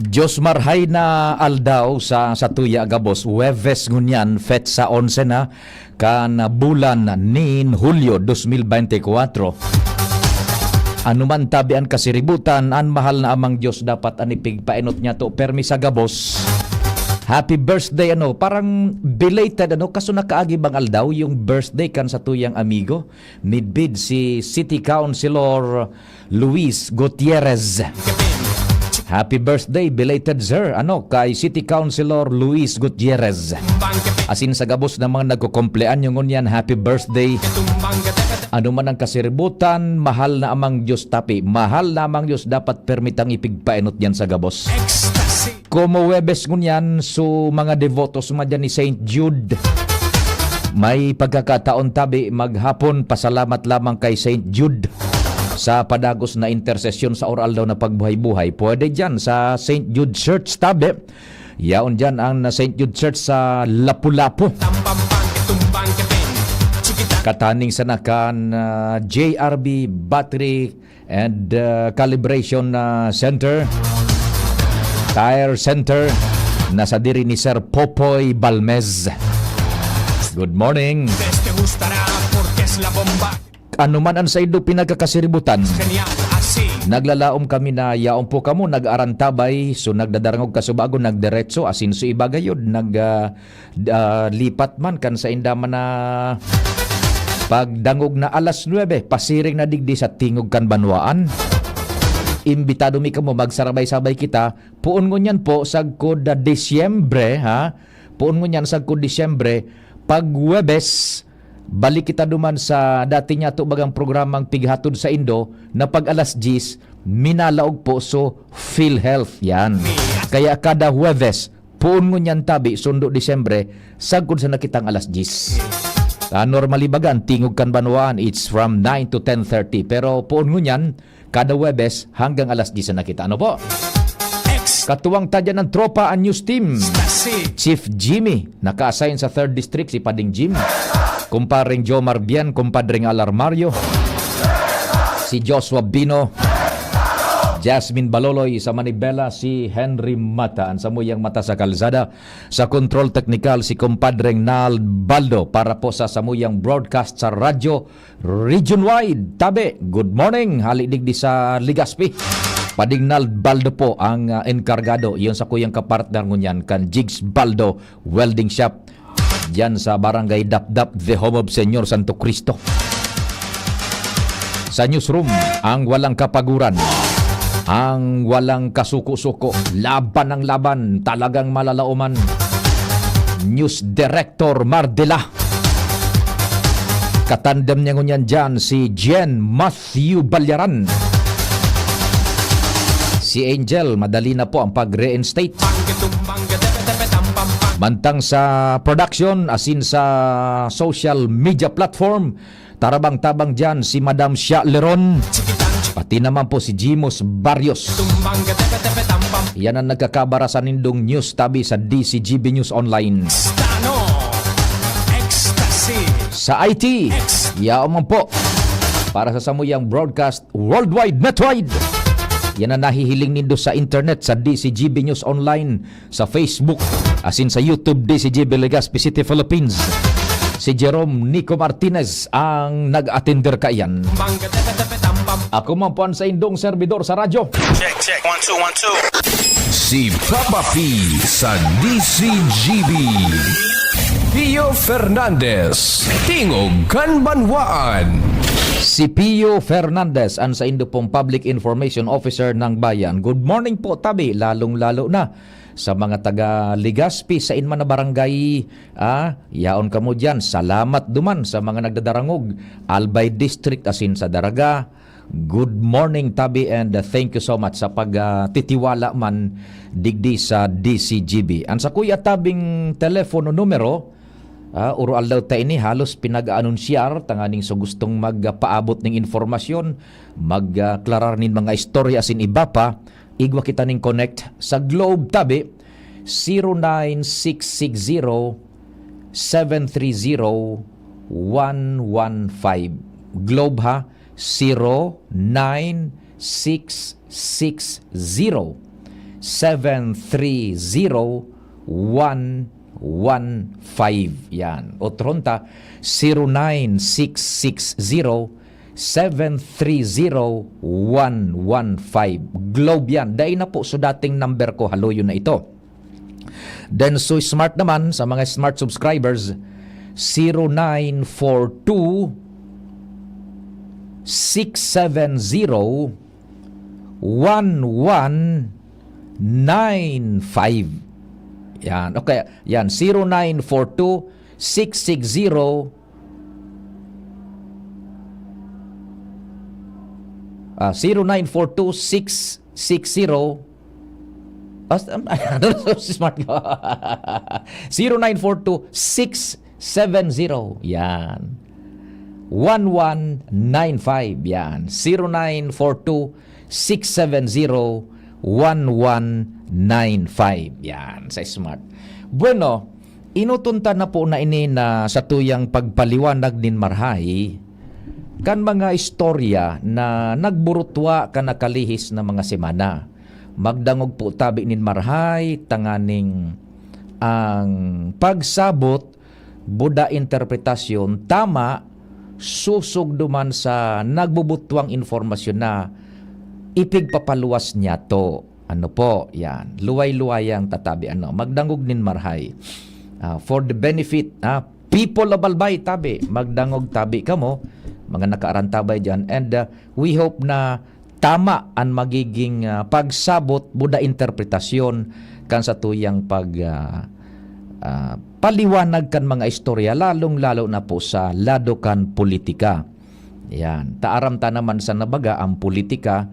Diyos marhay na aldaw sa Satuya Gabos, Huwebes ngunyan, fet sa 11 na, kan bulan nin Hulyo 2024. Anuman tabian kasiributan, an mahal na amang Diyos dapat anipig painot niya to permi sa Gabos. Happy birthday parang belated kaso nakaagi bang aldaw yung birthday kan sa tuyang amigo. Midbid si City Councilor Luis Gutierrez. Happy birthday, belated sir, kay City Councilor Luis Gutierrez. Asin sa Gabos na mga nagkukumplean yung ngunyan, happy birthday. Ano man ang kasiributan, mahal na amang Diyos tapi. Mahal na amang Diyos dapat permitang ipigpainot yan sa Gabos. Como Huwebes ngunyan, so mga devotos madyan ni St. Jude. May pagkakataon tabi, maghapon, pasalamat lamang kay St. Jude sa padagos na intersesyon sa oral daw na pagbuhay-buhay. Pwede dyan sa St. Jude Church tabi. Yaon dyan ang St. Jude Church sa Lapu-Lapu. Kataning sa nakan JRB Battery and Calibration Center, Tire Center, nasa diri ni Sir Popoy Balmez. Good morning. Ano man ang sa ido pinagkakasiributan, naglalaom kami na yaon po kamo nag-arantabay, so nagdadarangog kasubago nagdiretso asin so ibagayod lipat man kan sa indaman na pagdangog na alas 9 pasiring na digdi sa tingog kan banwaan. Imbitado mi kamo magsarabay-sabay kita puon ngunyan po sagkod Disyembre puon ngunyan sagkod Disyembre pag Huwebes balik kita duman sa dati niya to bagang programang pighatod sa Indo na pag alas 10 minalaog po so PhilHealth yan. Kaya kada Huwebes puon ngunyan tabi sundo Disyembre sagkod sa nakitang alas 10. Normally bagan tingog kan banwaan it's from 9 to 10:30 pero puon ngunyan kada Huwebes hanggang alas 10 na nakita. Ano po? Katuwang tadya ng tropa ang news team. Chief Jimmy naka-assign sa 3rd District si Pading Jim. Kumparing Jomar Bien, kumpadring Alarmario, si Joshua Bino, Jasmine Baloloy sa Manibela, si Henry Mata, ang samuyang mata sa kalsada. Sa control technical, si kumpadring Nal Baldo para po sa samuyang broadcast sa radyo region-wide. Tabi, good morning, halidigdi sa Ligaspi. Pading Nal Baldo po ang enkargado, yun sa kuyang kapartner ngunyan, kan Jigs Baldo Welding Shop. Diyan sa Barangay Dapdap, the home of Senyor Santo Cristo. Sa newsroom, ang walang kapaguran, ang walang kasuko-suko, laban ng laban, talagang malalauman. News Director Mardela. Katandem niya ngunyan dyan si Jen Matthew Balyaran. Si Angel, madali na po ang pag-reinstate. Mantang sa production, asin sa social media platform, tarabang-tabang dyan si Madam Shia Leron. Pati naman po si Jimos Barrios. Yan ang nagkakabara sa nindong news tabi sa DCGB News Online. Sa IT, yaman po para sa samuyang broadcast worldwide, netwide. Yan ang nahihiling nindo sa internet sa DCGB News Online, sa Facebook, asin sa YouTube DCGB Legazpi City, Philippines. Si Jerome Nico Martinez ang nag-attender kayan. Ako man po sa indong servidor sa radyo. Check, 1, 2, 1, 2. Si Papa P sa DCGB. Pio Fernandez, Tingog kan Banwaan. Si Pio Fernandez, ang sa Indo pong Public Information Officer ng Bayan. Good morning po tabi, lalong-lalo na sa mga taga Ligaspi sa inman na barangay. Yaon kamo dyan. Salamat duman sa mga nagdadarangog. Albay District asin sa Daraga. Good morning tabi and thank you so much sa pagtitiwala man digdi sa DCGB. Ang sa kuya tabing telepono numero, urual daw tayo ini halos pinag-anunsyar tanganing so gustong magpaabot ng informasyon, magklarar nin mga istorya asin iba pa, igwa kita ning connect sa Globe tabi 09660 730 115. Globe ha, 09660 0960-730-115. Yan. Otronta, 0966-730-115. Globe yan. Dahil na po so dating number ko, haluyo na ito. Then so smart naman sa mga smart subscribers, 0942 670 1195. Yan. Okay. Yan. 0942 660 0942 660 smart ko. 0942 670. Yan. 1195. Yan. 0942 670 1195. Yan. Sa smart. Bueno, inutunta na po na ini na sa tuyang pagpaliwanag nin marhay kan mga istorya na nagburutwa ka nakalihis na mga semana. Magdangog po tabi nin marhay tanganing ang pagsabot Buddha interpretasyon tama susug duman sa nagbubutwang informasyon na ipigpapaluwas niya to. Ano po? Yan. Luway-luwayang tatabi. Magdangog nin marhay. For the benefit, people of Albay tabi. Magdangog tabi ka mo. Mga nakaarantabay dyan. And we hope na tama ang magiging pagsabot Buddha interpretasyon kan sa tuyang paliwanag kan mga istorya, lalong-lalo na po sa lado kan politika. Yan. Taaram ta naman sa nabaga, ang politika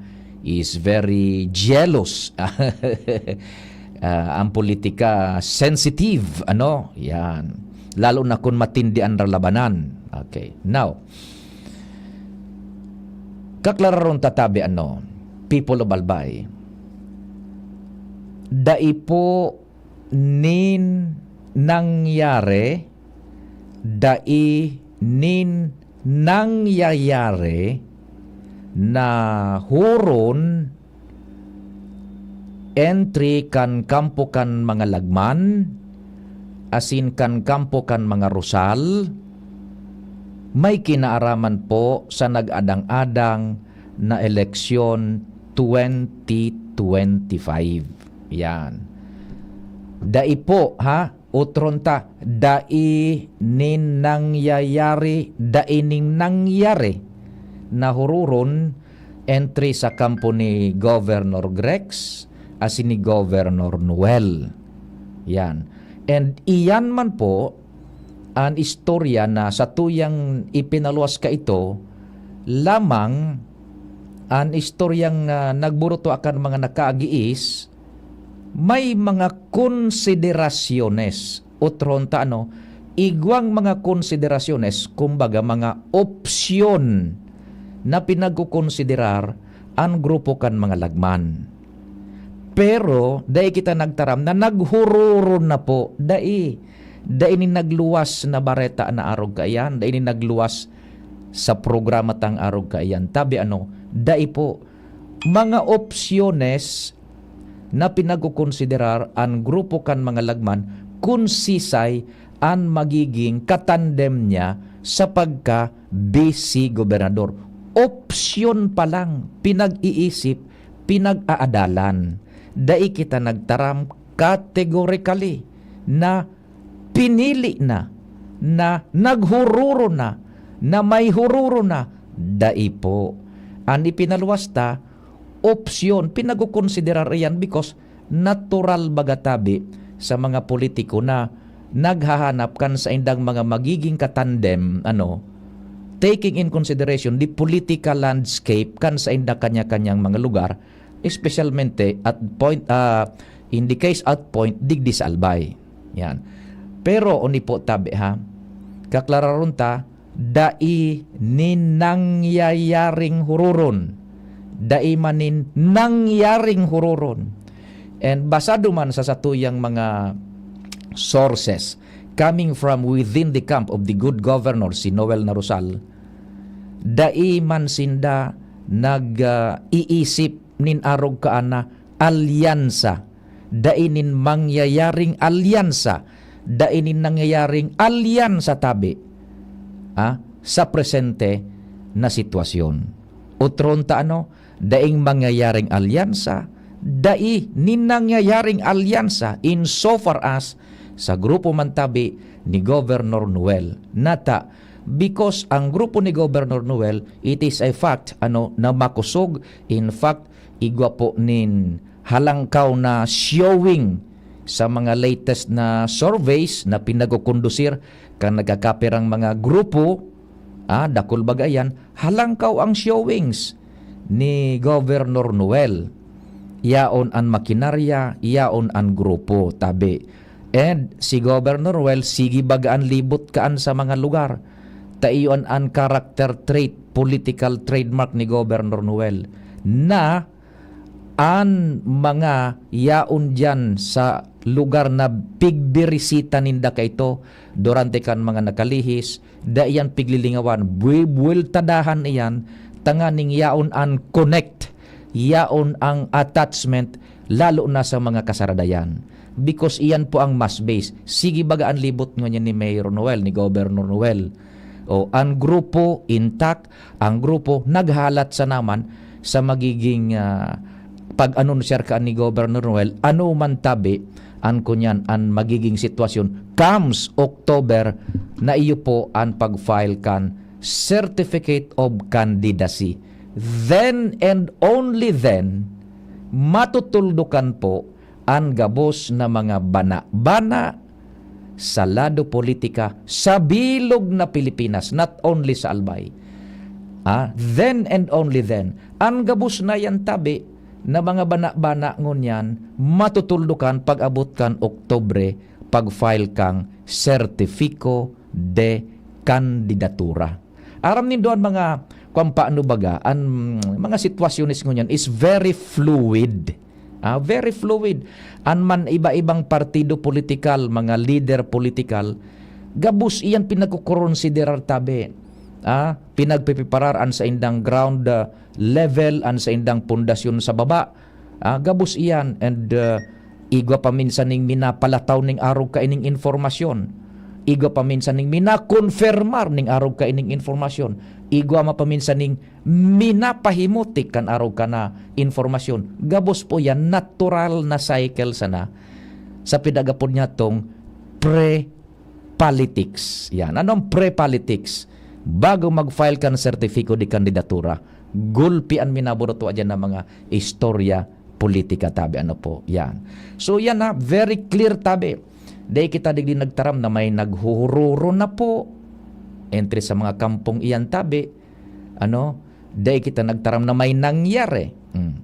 is very jealous. Ang politika sensitive. Yan. Lalo na kung matindi ang labanan. Okay. Now, kaklararon tatabi people of Albay, dai po nin nangyari, na huron entry kan kampo kan mga lagman, asin kan kampo kan mga rusal, may kinaaraman po sa nag-adang-adang na eleksyon 2025. Yan. Dai po, utronta, dai ning nangyayari na hururon entry sa kampo ni Governor Grex as ni Governor Noel. Yan. And iyan man po ang istorya na sa tuyang ipinaluwas ka ito, lamang ang istoryang nagburuto akan mga nakaagiis, may mga konsiderasyones, utronta igwang mga konsiderasyones, kumbaga mga opsyon na pinagkukonsiderar ang grupo kan mga lagman. Pero, dahil kita nagtaram na naghururo na po, dahil ni nagluwas na bareta na arog kaayan, dahil ni nagluwas sa programa tang arog kaayan. Tabi dahil po, mga opsyones na pinagkukonsiderar ang grupo kan mga lagman kung sisay ang magiging katandem niya sa pagka-BC Gobernador. Opsyon pa lang, pinag-iisip, pinag-aadalan. Dahil kita nagtaram categorically na pinili na naghururo na may hururo na, dai po. Ang ipinaluwas ta, opsyon, pinag-considerar yan because natural bagatabi sa mga politiko na naghahanap kan sa indang mga magiging katandem, taking in consideration the political landscape kan sa inda kanya-kanyang mga lugar, especialmente at point, in the case at point, digdi sa Albay. Yan. Pero, oni po tabi kaklararon ta, dai nin nangyayaring hururon. Dai manin nangyaring hururon. And basado man sa satuyang mga sources coming from within the camp of the good governor, si Noel Narusal, dai man sinda iisip nin arog kaana alyansa, dainin mangyayaring alyansa, dainin nangyayaring alyansa tabi sa presente na sitwasyon. Utron ta daing mangyayaring alyansa, dai ninangyayaring alyansa insofar as sa grupo man tabi ni Governor Noel. Nata, because ang grupo ni Governor Noel, it is a fact na makusog. In fact, igwa po nin halangkaw na showing sa mga latest na surveys na pinagkukondusir kan nagkakapirang mga grupo, dakol bagayan, halangkaw ang showings ni Governor Noel. Yaon ang makinarya, yaon ang grupo, tabi. And si Governor Noel, sige bagaan libot kaan sa mga lugar. Taiyon ang character trait, political trademark ni Governor Noel na an mga yaon dyan sa lugar na pigbirisita ninda kayto durante kan mga nakalihis, da iyan piglilingawan, buwiltadahan iyan, tanganing yaon ang connect, yaon ang attachment, lalo na sa mga kasaradayan. Because iyan po ang mass base. Sige bagaan libot nga ni Mayor Noel, ni Governor Noel. O ang grupo intact, ang grupo naghalat sa naman sa magiging pag-anunsyer ka ni Governor Noel, ano man tabi an kunyan ang magiging sitwasyon comes October na iyo po ang pag-file kan Certificate of Candidacy. Then and only then matutuldukan po ang gabos na mga bana-bana sa lado politika sa bilog na Pilipinas, not only sa Albay. Then and only then, ang gabos na yan tabi na mga bana-bana ngunyan matutuldukan pag-abot kan Oktubre pag-file kang Certifico de Candidatura. Aram nin doon mga paano baga, ang mga sitwasyonis ngunyan is very fluid. Very fluid. An man iba-ibang partido politikal, mga leader politikal, gabus iyan pinagkukonsiderar tabi. Pinagpipiparar an sa indang ground level, an sa indang pundasyon sa baba. Gabus iyan and igwa paminsan ning minapalataw ning araw ka ining informasyon. Igwa paminsan ning minakonfirmar ning araw ka ining informasyon. Igwa mapaminsan ning minapahimutik kan araw ka na informasyon. Gabos po yan, natural na cycle sana sa pinagapod niya tong pre-politics. Yan. Anong pre-politics? Bago mag-file ka ng sertifiko di kandidatura, gulpian minaburuto dyan ng mga istorya politika tabi. Ano po? Yan. So yan very clear tabi. Dahil kita digdi nagtaram na may naghuhururo na po entry sa mga kampong iyan tabi, dahil kita nagtaram na may nangyari.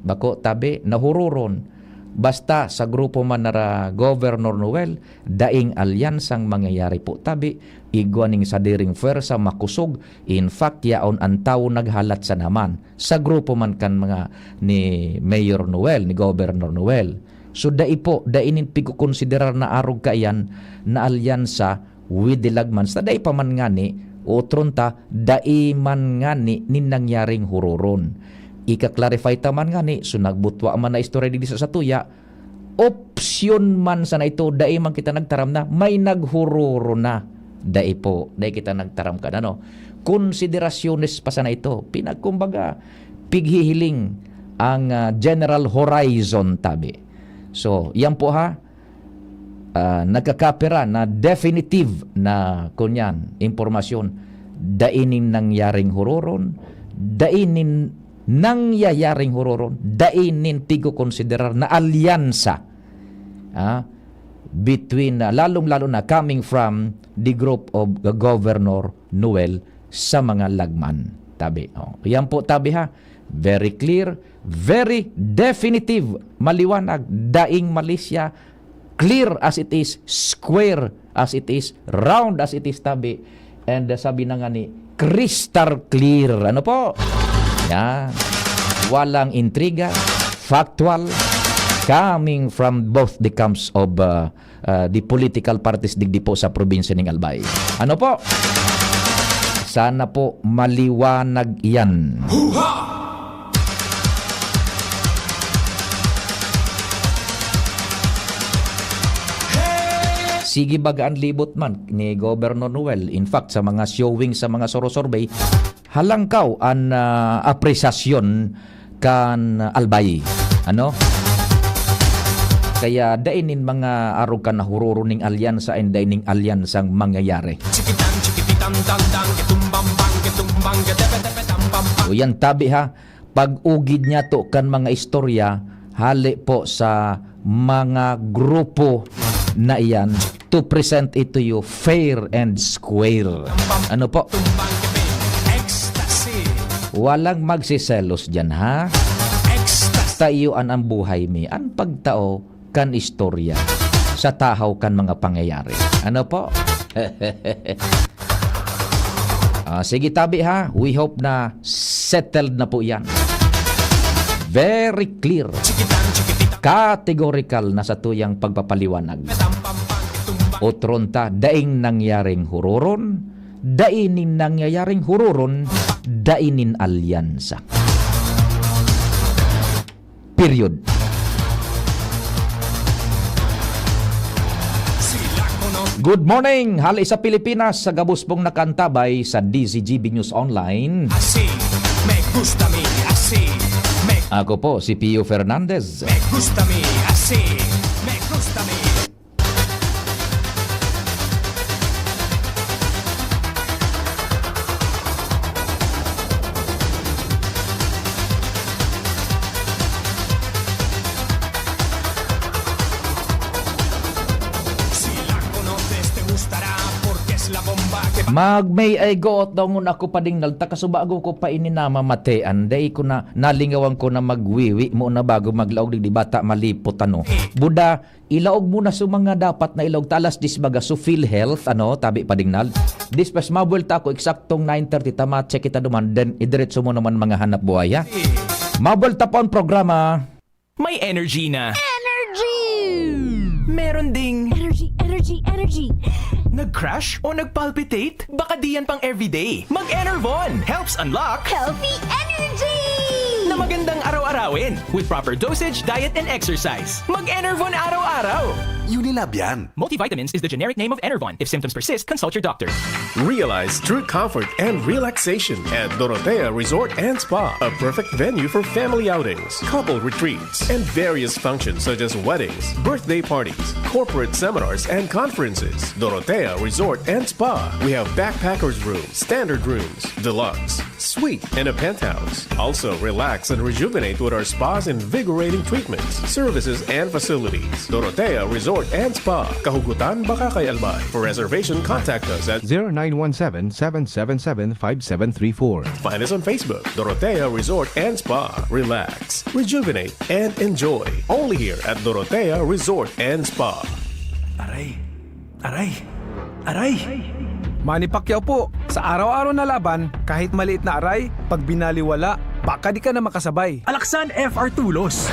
Bako tabi, nahururon. Basta sa grupo man nara Governor Noel, daing alyansang mangyayari po tabi, igwaning sa diring fersa makusog. In fact, yaon ang tao naghalat sa naman. Sa grupo man kan mga ni Mayor Noel, ni Governor Noel. So dai po, dainin pikukonsiderar na arog kaiyan na alyansa with the lagmans. Dai pa man ngani, utron ta, dai man ngani nin nangyaring hururon. Ika-clarify taman ngani, so nagbutwa man na istorya di sa tuya, opsyon man sana ito, dai man kita nagtaram na, may naghururo na. Dai po, dai kita nagtaram ka na, konsiderasyones pa sana ito, pinagkumbaga, pighihiling ang general horizon tabi. So, yan po nagkakapira na definitive na kunyan, impormasyon, dainin nangyaring hururon, dainin nangyayaring hururon, dainin tigo konsiderar na alyansa between, lalong-lalo na coming from the group of Governor Noel sa mga lagman. Tabi. Yan po tabi very clear, very definitive, maliwanag, daing Malaysia, clear as it is, square as it is, round as it is tabi, and sabi na nga ni, crystal clear. Ano po? Yan. Walang intriga, factual, coming from both the camps of the political parties digdi po sa probinsya ng Albay. Ano po? Sana po maliwanag yan. sige bagaan libot man ni Governor Noel. In fact, sa mga showing sa mga soro-survey, halangkaw ang apresasyon kan Albay. Ano? Kaya dainin mga arog ka na hururo ning alyansa and daining alyansa ang mangyayari. O yan tabi ha, pag-ugid niya to kan mga istorya, hali po sa mga grupo na iyan to present it to you fair and square. Ano po? Walang magsiselos dyan ha. Tayuan ang buhay mi. Ang pagtao kan istorya sa tahaw kan mga pangyayari. Ano po? Sige tabi ha. We hope na settled na po yan. Very clear. Categorical na sa tuyang pagpapaliwanag. Otronta, daing nangyaring hururon, dainin nangyayaring hururon, dainin alyansa. Period. Good morning! Hali sa Pilipinas, sa gabos pong nakantabay sa DZGB News Online. Ako po, si Pio Fernandez. Mag-may ay goot daw ngun ako pa ding nagtakasubago ko pa ininama matean. Day ko na nalingawan ko na magwiwi mo na bago maglaog di bata malipot ano. Buda, ilaog mo na sa mga dapat na ilaog talas disbaga so feel health ano, tabi pa ding nal. Dispas mabulta ako eksaktong 9:30 tama check kita duman then idiretso mo naman mga hanap buhay ha. Mabulta po ang programa. May energy na. Energy! Meron ding Energy! nag-crash o nag-palpitate? Baka diyan pang everyday. Mag-Enervon helps unlock Healthy energy! na magandang araw-arawin with proper dosage, diet, and exercise. Mag-Enervon araw-araw. Unilab yan. Multivitamins is the generic name of Enervon. If symptoms persist, consult your doctor. Realize true comfort and relaxation at Dorotea Resort and Spa, a perfect venue for family outings, couple retreats, and various functions such as weddings, birthday parties, corporate seminars, and conferences. Dorotea Resort and Spa. We have backpackers rooms, standard rooms, deluxe, suite, and a penthouse. Also, relax and rejuvenate with our spa's invigorating treatments, services, and facilities. Dorotea Resort and Spa. Kahugutan baka kay Albay. For reservation, contact us at 0917-777-5734. Find us on Facebook, Dorotea Resort and Spa. Relax, rejuvenate, and enjoy. Only here at Dorotea Resort and Spa. Aray! Manny Pacquiao po, sa araw-araw na laban, kahit maliit na aray, pag binaliwala, baka di ka na makasabay. Alaksan FR Tulos.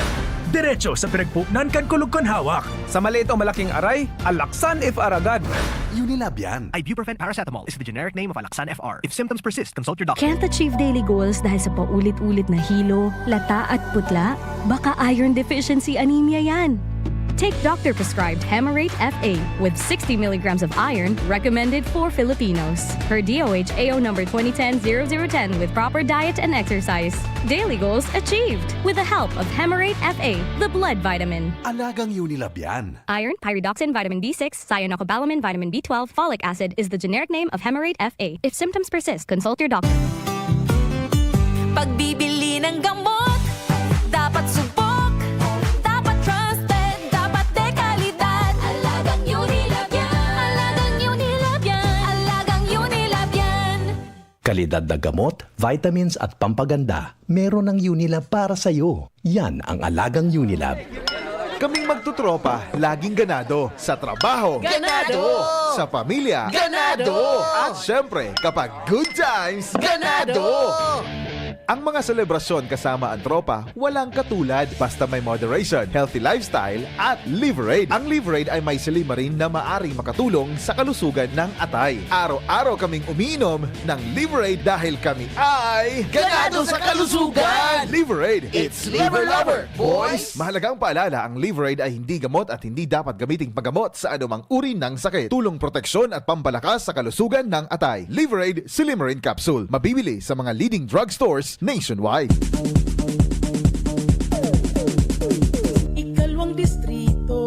Diretso sa pinagpupnan kan kulog kon hawak. Sa maliit o malaking aray, Alaksan FR agad. Unilab yan. Ibuprofen paracetamol is the generic name of Alaksan FR. If symptoms persist, consult your doctor. Can't achieve daily goals dahil sa paulit-ulit na hilo, lata at putla? Baka iron deficiency anemia yan. Take doctor-prescribed Hemarate FA with 60 milligrams of iron recommended for Filipinos. Per DOH AO number 2010-0010 with proper diet and exercise. Daily goals achieved with the help of Hemarate FA, the blood vitamin. Alagang Unilab yan. Iron, pyridoxine, vitamin B6, cyanocobalamin, vitamin B12, folic acid is the generic name of Hemarate FA. If symptoms persist, consult your doctor. Pagbibili ng gamot, dapat subok, dapat trusted, dapat dekalidad. Alagang Unilab yan. Alagang Unilab yan. Alagang Unilab yan. Kalidad na gamot, vitamins at pampaganda, meron ng Unilab para sa'yo. Yan ang alagang Unilab. Kaming magtutropa, laging ganado. Sa trabaho, Ganado! Sa pamilya, Ganado! At syempre, kapag good times, ganado! Ang mga selebrasyon kasama ang tropa, walang katulad. Basta may moderation, healthy lifestyle, at Liverade. Ang Liverade ay may silimarin na maaring makatulong sa kalusugan ng atay. Araw-araw kaming umiinom ng Liverade dahil kami ay ganado sa kalusugan! Liverade, it's liver lover, boys! Mahalagang paalala, ang Liverade ay hindi gamot at hindi dapat gamiting paggamot sa anumang uri ng sakit. Tulong proteksyon at pampalakas sa kalusugan ng atay. Liverade Silimarin Capsule. Mabibili sa mga leading drugstores nationwide. Ikalawang distrito,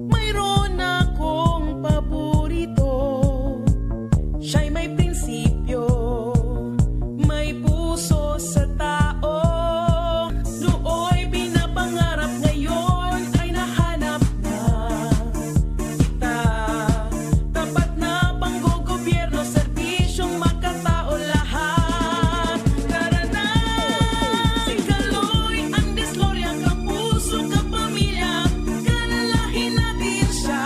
mayroon akong paborito. Siya'y may prinsipyo, may puso sa tao. Nooy pinapangarap, ngayon ay nahanap na kita. Tapat na panggogobyerno, serbisyong makatao lahat. Tara na! Si Kaloy ang dislorya, kapuso, kapamilya, kalalahin natin siya.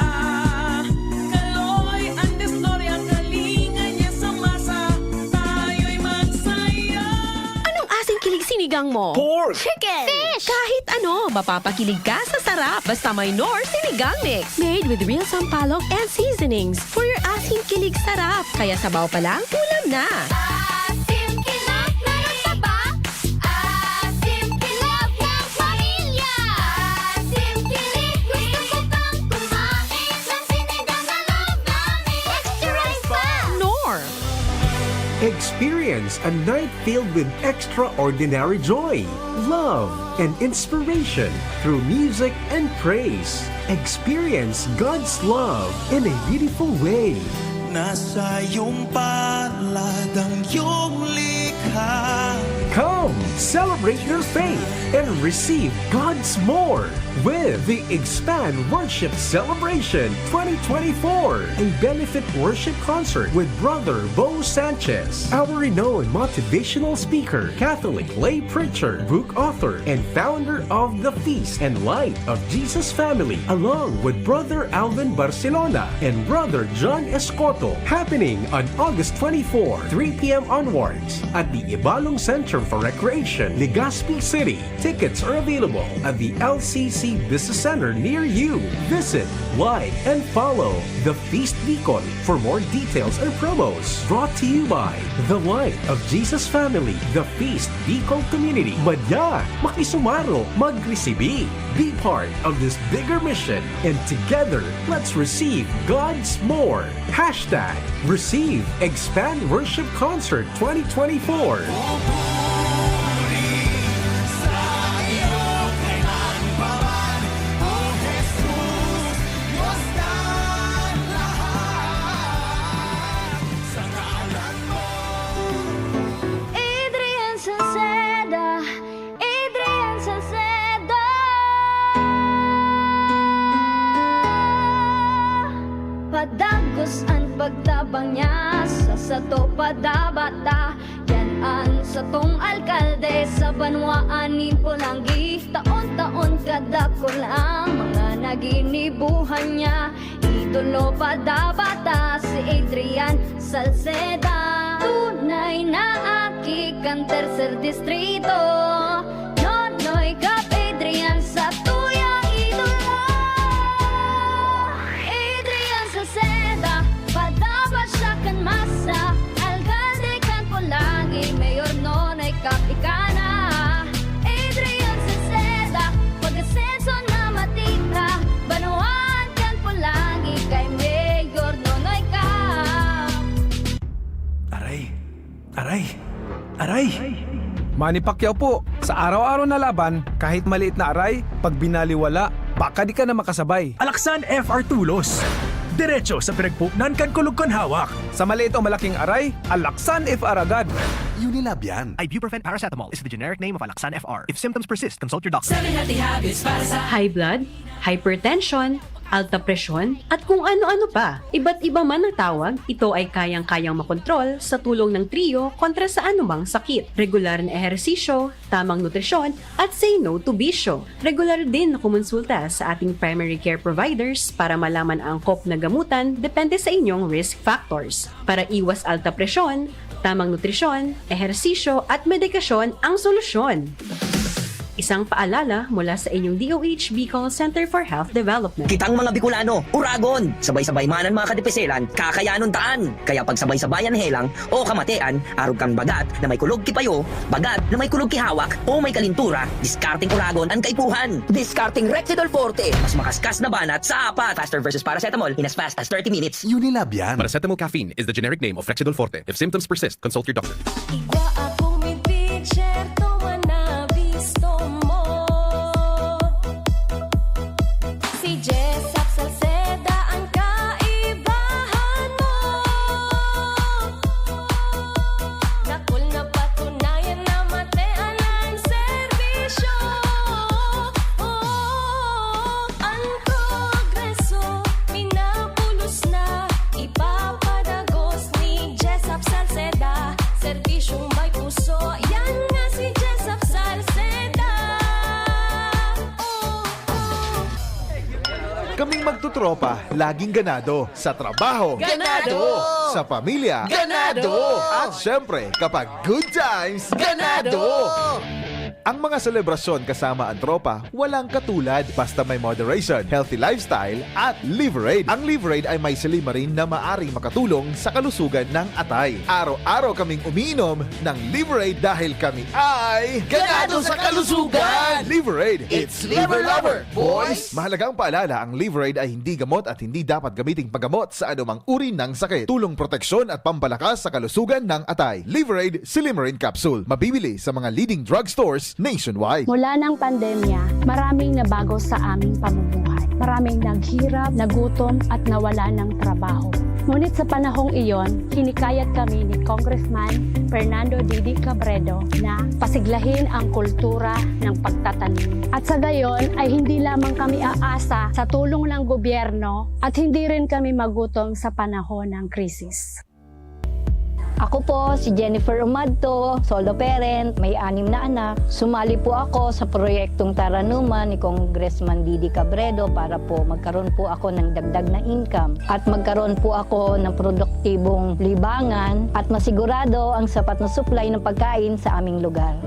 Kaloy ang dislorya, kalingan niya sa masa, tayo'y magsaya. Anong asing kilig sinigang mo? Pork! Chicken! Fish! Kahit ano, mapapakilig ka sa sarap. Basta may Knorr Sinigang Mix. Made with real sampalok and seasonings for your asing kilig sarap. Kaya sabaw pa lang, ulam na. Asim kinap na taba, asim kinap ng pamilya, asim kilig, gusto ko pang kumain ng sinigang na love namin. Extra rice pa! Knorr! Experience a night filled with extraordinary joy, love, and inspiration through music and praise. Experience God's love in a beautiful way. Nasa iyong palad ang iyong likha. Come, celebrate your faith and receive God's more with the Expand Worship Celebration 2024, a benefit worship concert with Brother Bo Sanchez, our renowned motivational speaker, Catholic lay preacher, book author, and founder of the Feast and Light of Jesus Family, along with Brother Alvin Barcelona and Brother John Escoto, happening on August 24, 3 p.m. onwards at the Ibalong Center for Recreation, Legazpi City. Tickets are available at the LCC Business Center near you. Visit, like, and follow The Feast Beacon for more details and promos. Brought to you by The Light of Jesus Family, The Feast Beacon Community. Madya, makisumaro, magresibi. Be part of this bigger mission, and together, let's receive God's more. Hashtag Receive Expand Worship Concert 2024. Adrian Salceda, Adrian Salceda. Padagos ang pagtabang niya sa sato padabata. Yan ang satong alkalde sa banwaan ni Pulangi. Taon-taon kadako lang mga naginibuhan niya. Idolo padabata si Adrian Salceda. Tunay na aki kang tercer distrito. Nonoy Kap Adrian sa tuyang idolo. Adrian Salceda, padabat siya kan masa. Alcalde kan Pulangi, Mayor Nonoy Kap ikana. Adrian Salceda, pag-asenso na matita. Banuan kan Pulangi, kay Mayor Nonoy Kap. Aray! Manny Pacquiao po, sa araw-araw na laban, kahit maliit na aray, pag binaliwala, baka di ka na makasabay. Alaksan FR Tulos. Diretso sa pinagpupnan kan kulog kon hawak. Sa maliit o malaking aray, Alaksan FR agad. Unilabian. Ibuprofen paracetamol is the generic name of Alaksan FR. If symptoms persist, consult your doctor. 7 healthy habits para sa high blood, hypertension, alta presyon, at kung ano-ano pa. Iba't iba man ang tawag, ito ay kayang-kayang makontrol sa tulong ng trio kontra sa anumang sakit. Regular na ehersisyo, tamang nutrisyon, at say no to bisyo. Regular din na kumonsulta sa ating primary care providers para malaman ang angkop na gamutan depende sa inyong risk factors. Para iwas alta presyon, Tamang nutrisyon, ehersisyo at medikasyon ang solusyon. Isang paalala mula sa inyong DOH Bicol Center for Health Development. Kitang mga Bicolano, uragon! Sabay-sabay manan mga kadipeselan, kakayanon taan. Kaya pag sabay-sabayan helang o kamatean, arog kang bagat na may kulog kipayo, bagat na may kulog kihawak o may kalintura, discarding uragon ang kaipuhan. Discarding Rexidol Forte, mas makaskas na banat sa apat. Faster versus paracetamol in as fast as 30 minutes. Unilab yan. Paracetamol caffeine is the generic name of Rexidol Forte. If symptoms persist, consult your doctor. Igwa akong mitid, syerto manabisto mo. Si Jessup Salceda ang kaibahan mo. Nakul na patunayan na matean ang serbisyo. Ang progreso, minapulos na, ipapadagos ni Jessup Salceda. Serbisyong may puso, yan nga si Jessup Salceda. Kaming magtutropa, laging ganado. Sa trabaho, Ganado! Sa pamilya, Ganado! At syempre, kapag good times, Ganado! Ang mga selebrasyon kasama ang tropa, walang katulad basta may moderation, healthy lifestyle at Liverade. Ang Liverade ay may silimarin na maaring makatulong sa kalusugan ng atay. Araw-araw kaming umiinom ng Liverade dahil kami ay Ganado sa kalusugan! Liverade, It's Liver Lover, boys! Mahalagang paalala, ang Liverade ay hindi gamot at hindi dapat gamiting paggamot sa anumang uri ng sakit. Tulong proteksyon at pampalakas sa kalusugan ng atay. Liverade Silimarin Capsule. Mabibili sa mga leading drugstores nationwide. Mula ng pandemya, maraming nabago sa aming pamumuhay. Maraming naghirap, nagutom at nawala ng trabaho. Ngunit sa panahong iyon, hinikayat kami ni Congressman Fernando Didi Cabredo na pasiglahin ang kultura ng pagtatanim. At sa gayon ay hindi lamang kami aasa sa tulong ng gobyerno at hindi rin kami magutom sa panahon ng krisis. Ako po si Jennifer Umadto, solo parent, may 6 na anak. Sumali po ako sa proyektong Taranuman ni Congressman Didi Cabredo para po magkaroon po ako ng dagdag na income at magkaroon po ako ng produktibong libangan at masigurado ang sapat na supply ng pagkain sa aming lugar.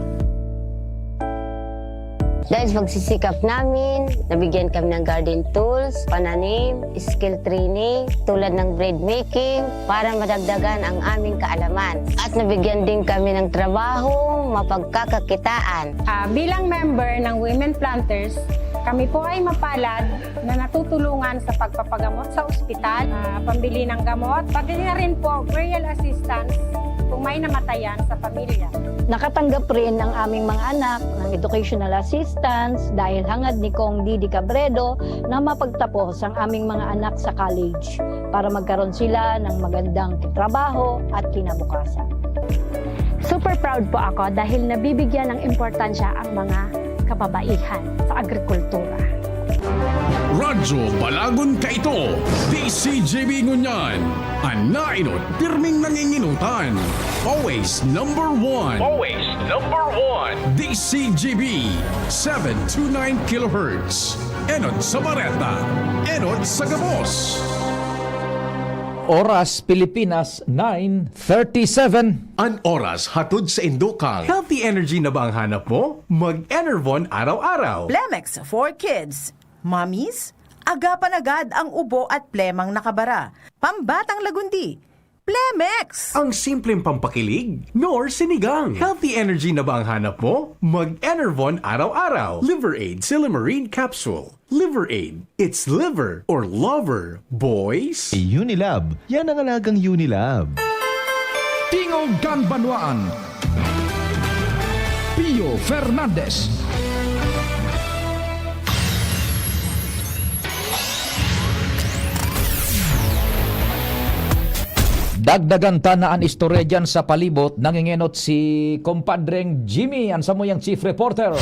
Dahil sa pagsisikap namin, nabigyan kami ng garden tools, pananim, skill training, tulad ng bread making, para madagdagan ang aming kaalaman. At nabigyan din kami ng trabaho, mapagkakakitaan. Bilang member ng Women Planters, kami po ay mapalad na natutulungan sa pagpapagamot sa ospital, pambili ng gamot, pati na rin po burial assistance kung may namatayan sa pamilya. Nakatanggap rin ang aming mga anak ng educational assistance dahil hangad ni Kong Didi Cabredo na mapagtapos ang aming mga anak sa college para magkaroon sila ng magandang trabaho at kinabukasan. Super proud po ako dahil nabibigyan ng importansya ang mga kababaihan sa agrikultura. Radyo Balagon Kaito, DCJB Ngunyan, Anainot, pirming nanginginutan. Always number one. Always number one. DCJB, 729 kHz. Enot sa Bareta, Enot sa Gabos. Oras Pilipinas 9:37. An oras hatod sa Indokang. Healthy energy na ba ang hanap mo? Mag-Enervon araw-araw. Plemex for kids. Mommies, agapan agad ang ubo at plemang nakabara. Pambatang lagundi. Plemex! Ang simpleng pampakilig, nor sinigang. Healthy energy na ba ang hanap mo? Mag-Enervon araw-araw. Liverade Silimarine Capsule. Liverade. It's liver or lover, boys. Unilab. Yan ang alagang Unilab. Tingog Ganbanwaan. Pio Fernandez. Dagdagan tanaan istorya dyan sa palibot, nangingenot si kompadreng Jimmy, ang samuyang chief reporter.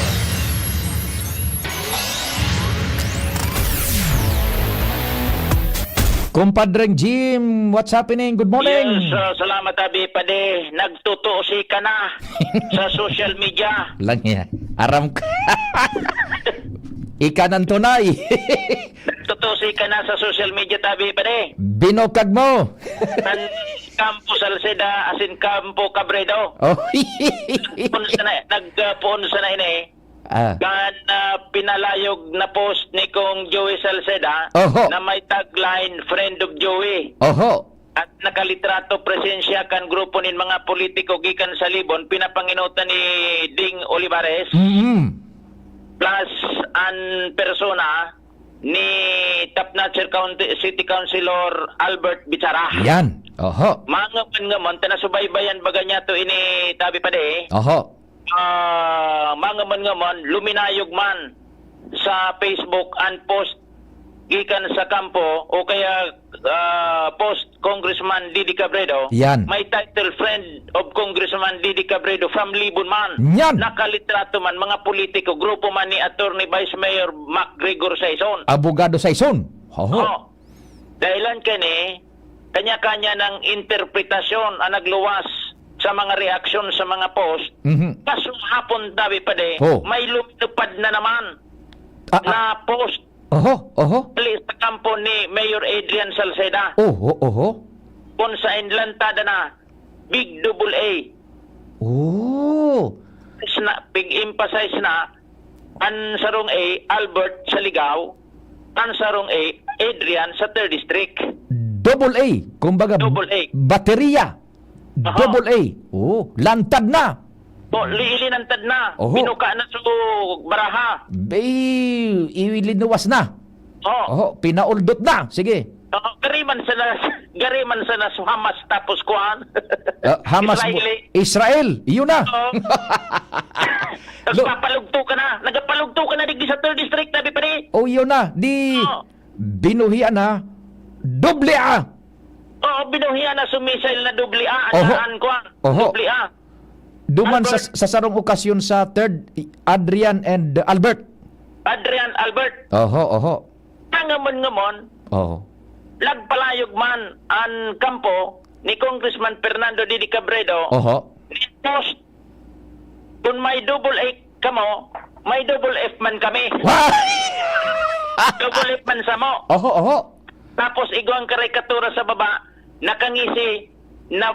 Kompadreng Jim, what's happening? Good morning. Yes, salamat Abi Pade. Nagtutusi ka na sa social media. Lang yan. Aram ka. Ika ng tunay. Nagtutusi ka na sa social media Abi Pade. Binokag mo. Campo Salceda asin Campo Cabredo. Oh. Nagpuon sa na ini. Kan pinalayog na post ni kong Joey Salceda Oho. na may tagline Friend of Joey. Oho. At nakalitrato presensya kan grupo nin mga politiko gikan sa Libon pinapanginutan ni Ding Olivares plus an persona ni Tapnacer County City Councilor Albert Bichara. Yan. Oho. Mga man tanasubaybayan baga niya to ini tabi pa de. Oho. Mga man luminayog man sa Facebook and post gikan sa kampo o kaya post Congressman Didi Cabredo. Yan. May title Friend of Congressman Didi Cabredo from Libon man. Yan. Nakalitrato man mga politiko, grupo man ni Attorney Vice Mayor MacGregor Saison. Abogado Saison. Oho. Dahilan kani kanya-kanya ng interpretasyon ang nagluwas sa mga reaksyon sa mga post. Kaso hapon tabi pa de, may lumipad na naman na post. Oho, oho. Sa kampo ni Mayor Adrian Salceda. Oho, oho. Kung sa inlantada na, Big Double A. Oh. Big-emphasize na, ang sarong A, Albert sa Ligaw, ang sarong A, Adrian sa 3rd District. Double A. Kumbaga, Double A. baterya. Double A. Oh, lantad na. Liilinantad na. Oho. Binuka na sa baraha. Ilinuwas na. Oho, pinauldot na. Sige. Gariman sa nas Hamas tapos kuan. Hamas Israel. Iyon na. Tapos papalugto ka na. Nagapalugto ka na digdi sa 3rd District tabi pa ni. Oh, iyon na. Di binuhian na. Doble A. Binuhian na sumisail na doble A. Oho. Anaan kuan. Oho. Doble A. Duman sa sarong okasyon sa 3rd, Adrian and Albert. Adrian Albert. Oho, oho. Ngamon. Oho. Lagpalayog man ang kampo ni Congressman Fernando Didi Cabredo. Oho. Post. Kung may double A kamo, may double F man kami. Double F man sa mo. Oho, oho. Tapos igawang karikatura sa baba, nakangisi na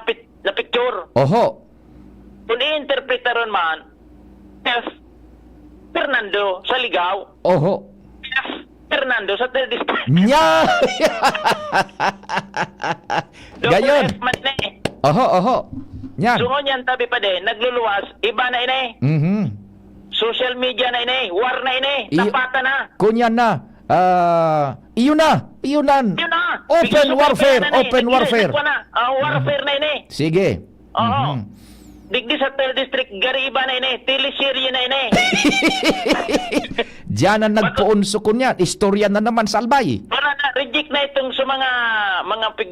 picture. Oho. Kung i-interpretaron man, F. Fernando sa Ligaw. Oho. F. Fernando sa 3rd District. Nya! Gayon. F man na eh. Oho, oho. Nya. So ngunyan tabi pa din, nagluluwas, iba na ini. Social media na ini, war na ini, tapata na. Kunyan na. Iyon na. Iyonan. Yun na. Open warfare. Open warfare. Warfare na ini. Sige. Oo. Digdi sa 3rd District, gari iba na ini, teleserye na ini. Diyan ang nagpuunso ko niyan. Istorya na naman sa Albay. Para na reject na itong sa mga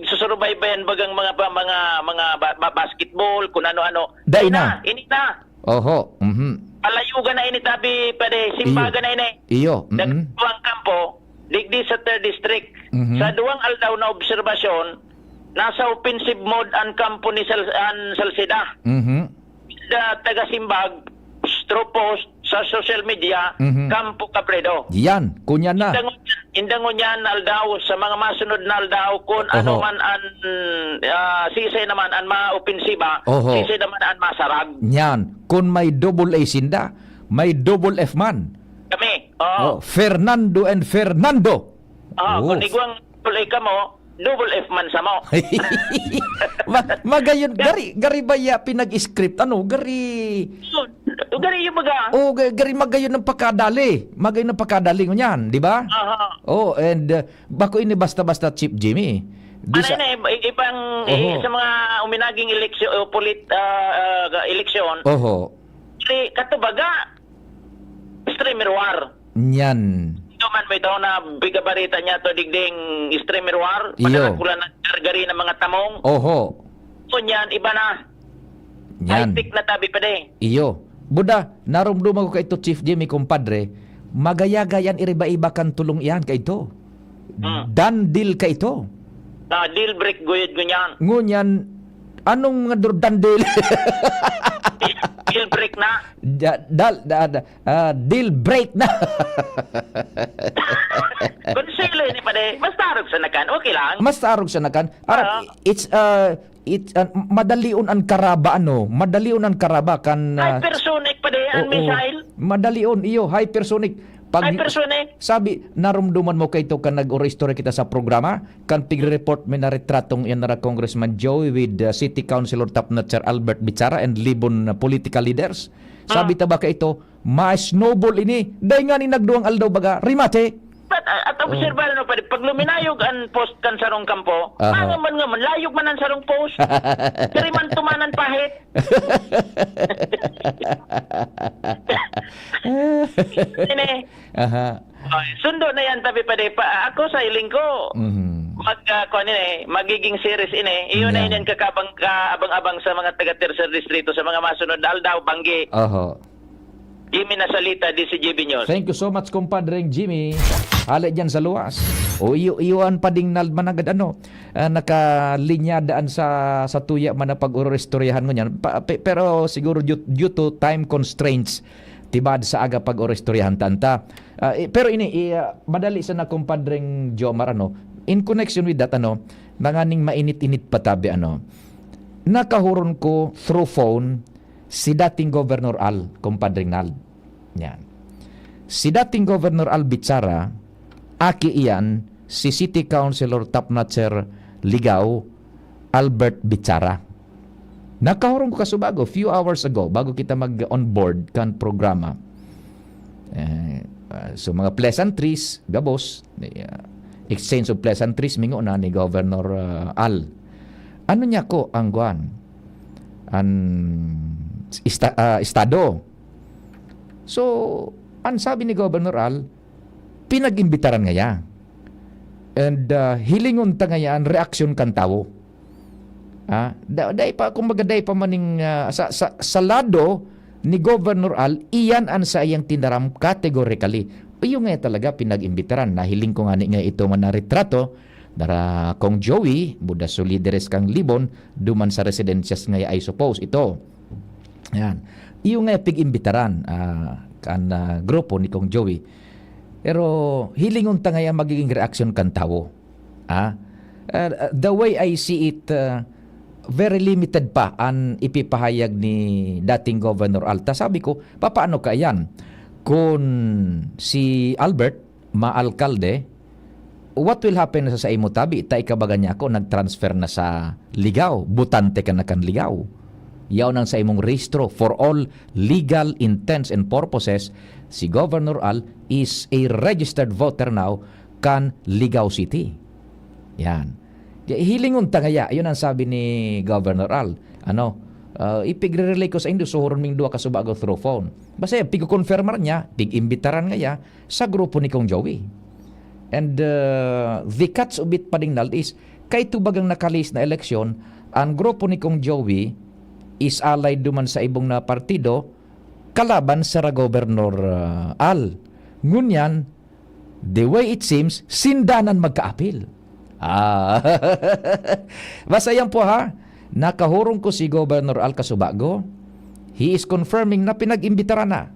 susurbaybayan bagang mga basketball kung ano-ano. Dai na. Ini na. Oho. Palayugan na ini tabi pade simbaga na ini. Iyo. Nagduwang kampo digdi sa 3rd District. Sa duwang aldaw na obserbasyon, nasa offensive mode ang kampo ni Salceda. Taga-simbag, stropos sa social media, Campo Cabredo. Yan, kunyan na. Indangon yan aldaw sa mga masunod na aldaw kung ano man ang sisay naman ang ma-opensiba, sisay naman ang masarag. Yan, kung may double A sinda, may double F man. Kami. Fernando and Fernando. Kung igwang double A ka mo, double F man sa mo. Magayon, gari ba ya pinag-script? Gari yung baga. Gari magayon ng pakadali. Magayon ng pakadali ngunyan, di ba? And bako ini basta-basta Chief Jimmy. Ibang sa mga uminaging eleksyon, eleksyon. Katubaga, streamer war. Nyan. Man may daw na bigabarita niya to digding streamer war. Iyo. Padala na gargari ng mga tamong. Oho. So yan, iba na. Yan. High-tech na tabi pa de. Iyo. Buda, narumduma ko kay ito Chief Jimmy, kumpadre, magayagayan iriba-iba kan tulong iyan kay ito. Dan deal kay ito. Deal break guyod ganyan. Ngunyan, anong nga dan deal? Deal break na. Deal break na. Kung sila ni pade, mas tarog sa nakan, okay lang. Mas tarog sa nakan. It's madalion ang karaba madalion ang karaba kan Hypersonic pa ang missile. madalion iyo hypersonic. Hypersonic. Sabi, narumduman mo kay ito kan nag-story kita sa programa, kan pig-report may na retratong yan na Congressman Joey with City Councilor Top Notcher Albert Bichara and Libon political leaders. Sabi ta ba kay ito, ma-snowball ini, dahil nga ni nagduang aldaw baga, rimate. At obserbahan pa pag luminayog ang post kan sarong kampo, mangaman layog man ang sarong post. Kari man tumanan pahit. Ini. Sundo na yan tabi pa ako sa iling ko. Magiging series ini. Iyon na yan kaabang-abang sa mga taga-tercer distrito sa mga masunod na aldaw banggi. Jimmy Nasalita, DCGB News. Thank you so much, compadreng Jimmy. Hala dyan sa luwas. O iyon pa ding managad nakalinya daan sa tuya man na pag-orestoryahan mo yan. Pero siguro due to time constraints, tibad sa aga pag-orestoryahan tanta. Pero madali sa na compadreng Jomar, in connection with that, nanganing mainit-init patabi, nakahuron ko through phone si dating Governor Al, compadreng Nald. Yan. Si dating Governor Al Bichara, aki iyan, si City Councilor Top Notcher Ligaw, Albert Bichara. Nakahurong ko kasubago, few hours ago, bago kita mag-on-board kan programa. So mga pleasantries, gabos, exchange of pleasantries, mingo na ni Governor Al. Ano niya ko ang guan? Estado. So, ang sabi ni Governor Al, pinag-imbitaran ngaya. And hilingon ta ngayaan reaksyon kan tao. Day pa maning sa lado ni Governor Al, iyan ang sa iyang tinaram categorically. Yung nga talaga pinag-imbitaran. Nahiling ko nga ito man na retrato dara kong Joey, buda solidaries kang Libon, duman sa residensyas nga I suppose ito. Yan. Yung nga pig-imbitaran kan grupo ni kong Joey. Pero hilingon ta nga magiging reaksyon kan tao. The way I see it, very limited pa ang ipipahayag ni dating Governor Alta. Sabi ko, paano ka yan? Kung si Albert, maalkalde, what will happen sa imo tabi? Tay kabaga niya ako, nag-transfer na sa Ligaw. Butante ka na kan Ligaw. Yaw nang sa imong rehistro. For all legal intents and purposes, si Governor Al is a registered voter now kan Ligaw City. Yan. Hilingon ta ngaya, yun ang sabi ni Governor Al. Ipigre-relay ko sa indo, suhuron ming duwa kasubago through phone. Basta pig-confirmar niya, pig-imbitaran ngaya sa grupo ni Kong Joey. And the catch of it pa ding Nald is, kay tubagang nakalis na eleksyon, ang grupo ni Kong Joey is allied duman sa ibong na partido kalaban sa Governor Al. Ngunyan, the way it seems, sindanan magkaapil. Basta yan po nakahurong ko si Governor Al Casubago. He is confirming na pinag-imbitara na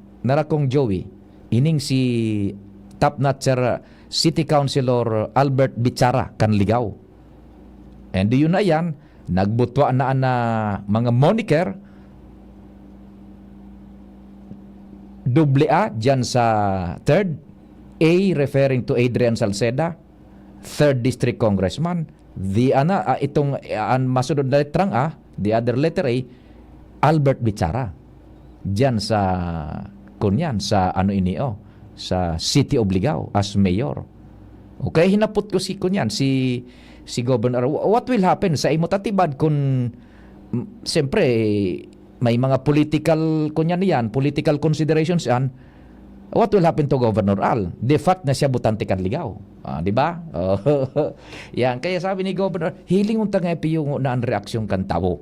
Kong Joey. Ining si Top Notcher City Councilor Albert Bichara kan Ligaw. And yun na yan, nagbutwa na mga moniker AA dyan sa 3rd, A referring to Adrian Salceda, 3rd District Congressman, itong masunod na letrang A, the other letter A, Albert Bichara dyan sa kunyan, sa sa City of Ligaw as mayor. Okay, hinapot ko si kunyan, si Governor, what will happen sa imo tatibad kung siyempre may mga political political considerations yan, what will happen to Governor Al? The fact na siya butante kan Ligaw. Di ba? Yan, kaya sabi ni Governor, hiling unta nga yung na ang reaksyon kan tao.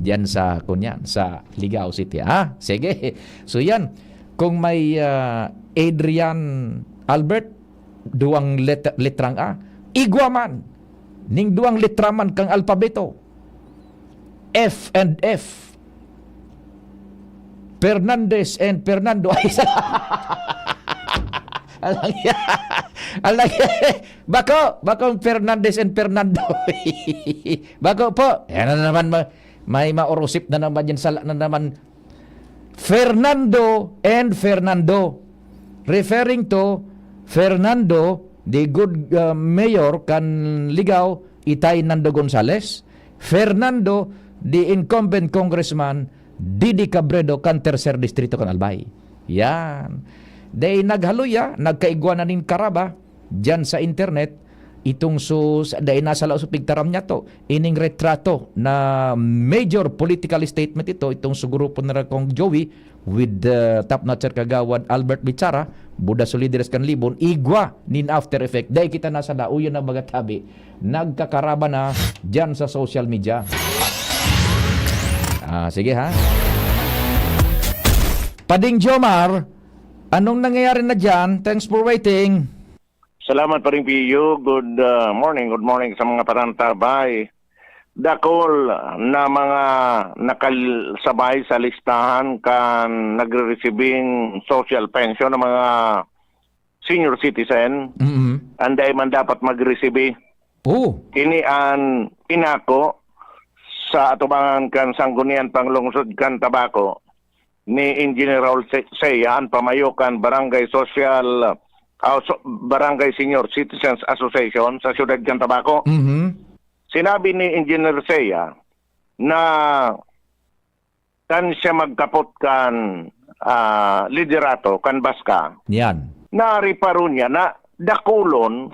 Yan sa sa Ligaw City. Sige. So yan, kung may Adrian Albert, duwang letrang A, igwaman, ning duwang letraman kang alpabeto, F and F, Fernandez and Fernando. Bako Fernandez and Fernando. Bako po. Yan na naman, may maurusip na naman yan, sala na naman. Fernando and Fernando. Referring to Fernando, the good mayor kan Ligaw, Itay Nando Gonzales. Fernando, the incumbent congressman, Didi Cabredo kan Tercer Distrito kan Albay. Yan. Day naghaluya, nagkaigwa na nin karaba dyan sa internet. Itong dahil nasa lao sa pigtaram niya to, ining retrato na major political statement itong sa grupo na kong Joey with top-notcher kagawad Albert Bichara, Buda Solidares kan Libon, igwa nin after effect. Dahil kita nasa lauyo na bagatabi, nagkakaraba na dyan sa social media. Sige ha. Pading Jomar, anong nangyayari na dyan? Thanks for waiting. Salamat pa rin PU. Good morning sa mga parantabay. Dakol na mga nakasabay sa listahan kan nagre-receiving social pension ng mga senior citizen. Anday man dapat mag-receive. Ini an pinako sa atubangan kan sanggunian panglungsod kan tabako ni Engineer Raul Seya ang pamayokan Barangay Social Barangay Senior Citizens Association sa siyudad kan Tabaco. Sinabi ni Engineer Seya na kan siya magkapot kan liderato kan Baska. Yan. Nariparo niya na dakulon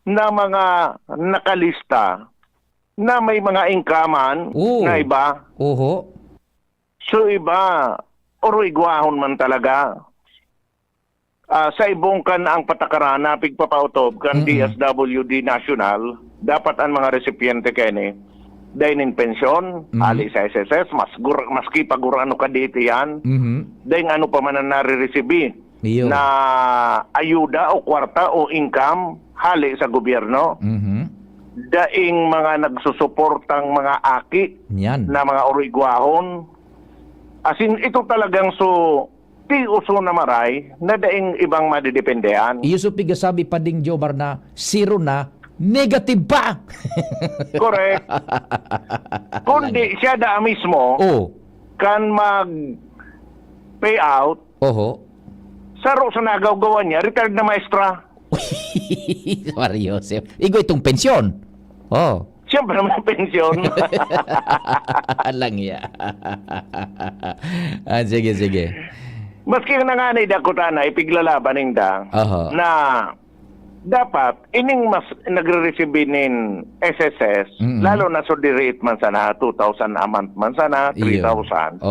na mga nakalista na may mga ingkaman na iba. So iba, origwahon man talaga. Sa ibong kan ang patakaran na pigpapautob kan DSWD National, dapat ang mga recipiente kani dainin pensyon, ali sa SSS, maski pagurano ka dito yan, dahin ano pa man na nare-receive na ayuda o kwarta o income hali sa gobyerno. Daing mga nagsusuportang mga aki na mga origwahon. Asin ito talagang ti uso na maray na daing ibang madidependean. Iyo so pigasabi pa ding Jomar na zero na, negative pa. Correct. Kundi siya da mismo kan mag payout saro sa nagawgawan niya, retired na maestra. Mario Joseph. Igo itong pensyon. Siyempre naman pensyon. Alang ya. Sige. Maski na nga na idakutana, ipiglalaban da na dapat ining mas nagre-receive nin SSS, lalo na so direct man sana, 2,000 a month man sana, 3,000.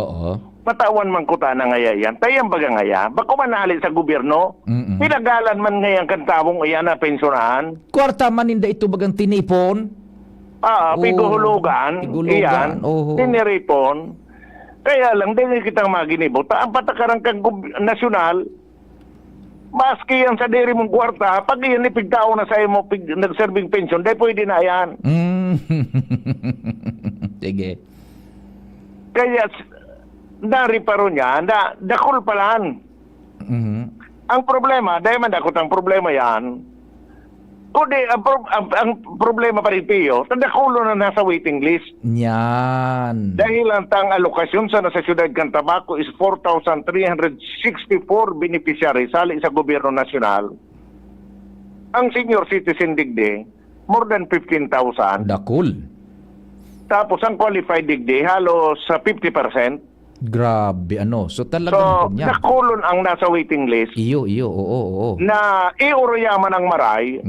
Patawan man kuta na ngaya yan. Tayang baga ngaya, bako manali sa gobyerno, pinagalan man ngayang kantawong iyan na pensyonahan. Kwarta man hindi ito bagang tinipon. Piguhulugan, iyan, tiniripon. Kaya lang, dahil kitang maginibot, ang patakarang kang nasyonal, maski yan sa diri mong kwarta, pag iyan ipigtao na sa mo nag-serving pension, dahil pwede na yan. Sige. Kaya, nariparo niya, dakol palan. Ang problema, dahil man dakot ang problema yan, kundi ang problema pa rin Pio, tadakulo na nasa waiting list. Yan. Dahil ang tang alokasyon sa nasa siyudad kan Tabaco is 4,364 beneficiaries sali sa gobyerno nasyonal. Ang senior citizen digde, more than 15,000. Dakul. Tapos ang qualified digde, halos sa 50%. Grabe, So talagang nakulon ang nasa waiting list. Iyo, oo. Na iuroyaman ang maray.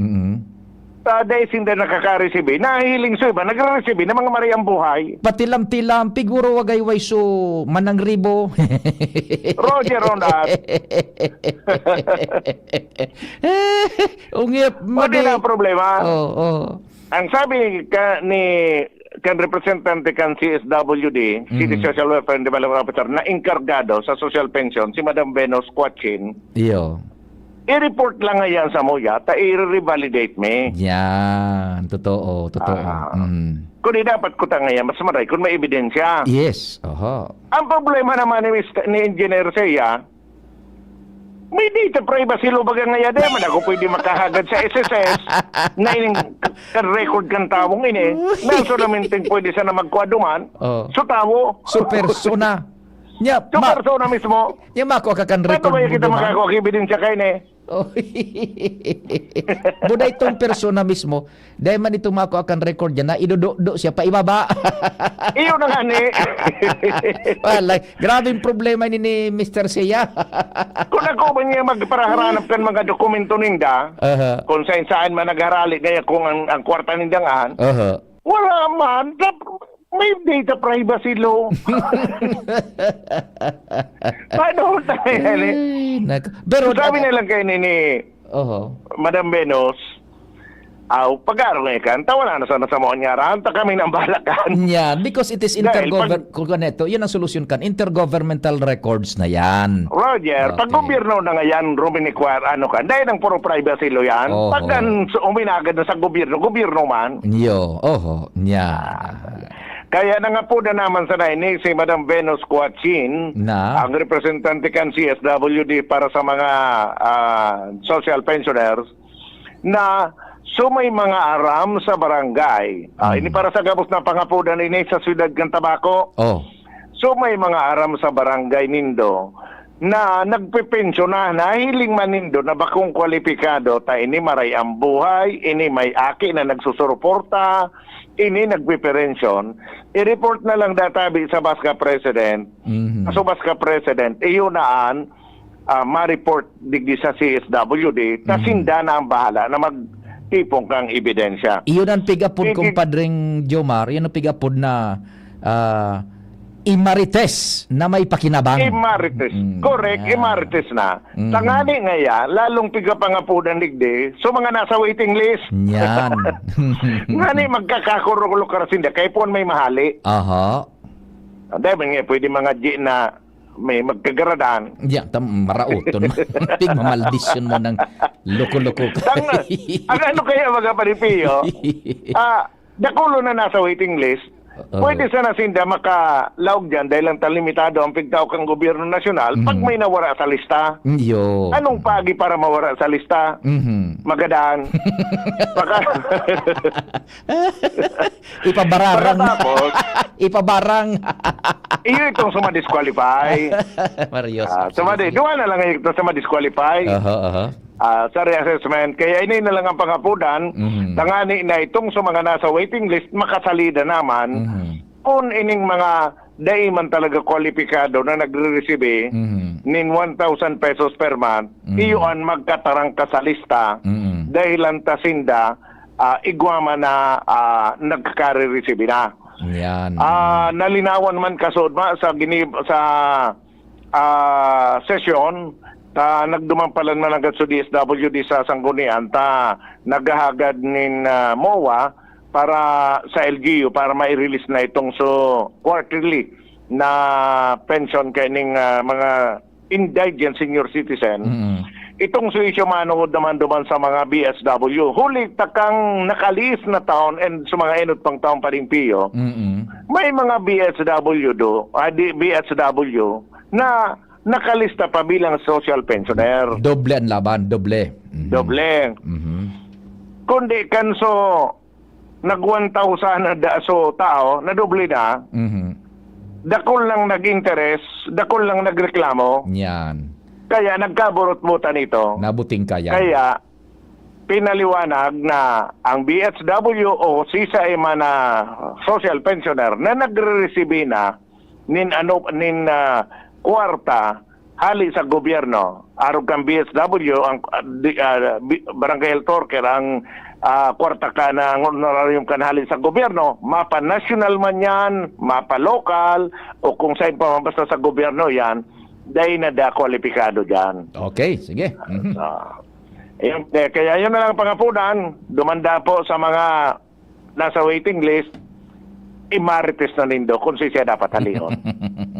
Dahil hindi nakaka-receive. Nahihiling so iba, nagre-receive ng mga maray ang buhay. Patilam-tilam, piguro wagayway so manang ribo. Roger on that. Ungip, Hindi na ang problema. Ang sabi ni kan representante kan CSWD, City Social Welfare and Development Officer, na inkargado sa social pension, si Madam Venus Quachin. Iyo. I-report lang ngayon sa MOYA, i-revalidate me. Yan, totoo. Kung dapat ko ngayon, mas maray, kung may ebidensya. Yes, Ang problema naman ni Engineer Seya, May data privacy lo baga nga yada man ako pwede makahagad sa SSS na ining record kan tawong ini na solamente pwede sana magkuaduman so tawo So persona. Nya, so persona mismo. Nya mako ka kan Paano record ba kita mo duman? makakuha ebidensya kay ni? Buday itong persona mismo, dahil man itong mako akan record niya na idudok siya pa ibaba. Iyo na nga ni. Wala, grabing problema ni Mr. Seiya. Kung ako ba niya magparaharanap kan mga dokumento ninda, kung saan man nagharali gaya kung ang kwarta nindangan, wala man. May data privacy law. Paano tayo yan eh? Pero sabi na lang kayo ni Madam Venus, pag-aaral na ikan, wala na sana sa mga nyaran, kami nang balakan. Yeah, because it is yun ang solusyon kan, intergovernmental records na yan. Roger, pag gobyerno na nga yan, ruminikwar, dahil ng puro privacy law yan, pag uminagad na sa gobyerno man. Kaya na nga po na naman sa nainig si Madam Venus Cuachin, ang representante kan CSWD para sa mga social pensioners, na may mga aram sa barangay. Ini para sa gabos na pangapudan ini sa siyudad kan Tabaco. May mga aram sa barangay nindo na nagpipensyon na hiling man nindo na bakong kwalipikado ta ini maray ang buhay, ini may aki na nagsusuporta, ini nagpipensyon, i-report na lang databi sa Baska President. So Baska President, iyunaan ma-report digdi sa CSWD, tasinda na ang bahala na magtipong kang ebidensya. Iyon ang pigapod kumpadring Jomar, iyon ang pigapod na imarites na may pakinabang. Imarites. Correct, imarites na. Tangani nga yan, lalong pigapangapudan digdi, so mga nasa waiting list. Yan. Ngani magkakakurulo karasinda, kaya po may mahali. Dahil nga pwede mga G na may magkagaradan. Marauton. Tigmamaldisyon mo ng loko-loko. Ang ano kaya mga panipiyo, dakulo na nasa waiting list, pwede sana sinda makalaog dyan dahil lang limitado ang pigtaw kang gobyerno nasyonal pag may nawara sa lista. Anong pagi para mawara sa lista? Magadaan. Ipabararang. Ipabarang. Iyo itong sumadisqualify. Marios. Duwa na lang ito sumadisqualify. Sa reassessment. Kaya ini na lang ang pangapudan. Tangani na itong sa mga nasa waiting list, makasalida naman kung ining mga daiman talaga kwalipikado na nagre-receive nin 1,000 pesos per month, iyon magkatarang ka sa lista dahil ang tasinda igwama na nagkakare-receive na. Yan. Nalinawan man kasod sa session nagdumampalan man agad sa DSWD sa Sanggunian naghahagad nin MOA para sa LGU para mai-release na itong quarterly na pension kaning mga indigent senior citizen. Itong issue manood naman duman sa mga BSW. Huli takang nakalis na taon and sa mga enot pang taon pa rin piyo. May mga BSW na nakalista pa bilang social pensioner. Doble ang laban, doble. Doble. Kundi kanso nag 1,000 na tao, na doble na, dakol lang nag-interest, dakol lang nagreklamo. Yan. Kaya nagkaburot-butan ito. Nabuting kaya. Kaya pinaliwanag na ang BSW o CSIMA na social pensioner na nagre-receive na nin kwarta hali sa gobyerno. Arog kang BSW, ang Barangay Health Worker, ang kwarta ka na honorarium ka na hali sa gobyerno. Mapa national man yan, mapa local, o kung saan pa basta sa gobyerno yan, dahil na kwalipikado dyan. Okay, sige. Kaya yun na lang pangapunan, dumanda po sa mga nasa waiting list, imarites na nindo kung siya dapat halihon.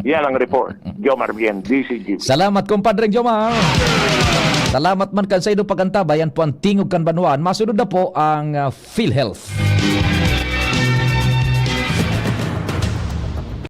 Yan ang report. Jomar Bien, DCGB. Salamat, kumpadre Jomar. Salamat man kan sa ino pagantabay. Yan po ang Tingog kan Banwaan. Masunod na po ang PhilHealth.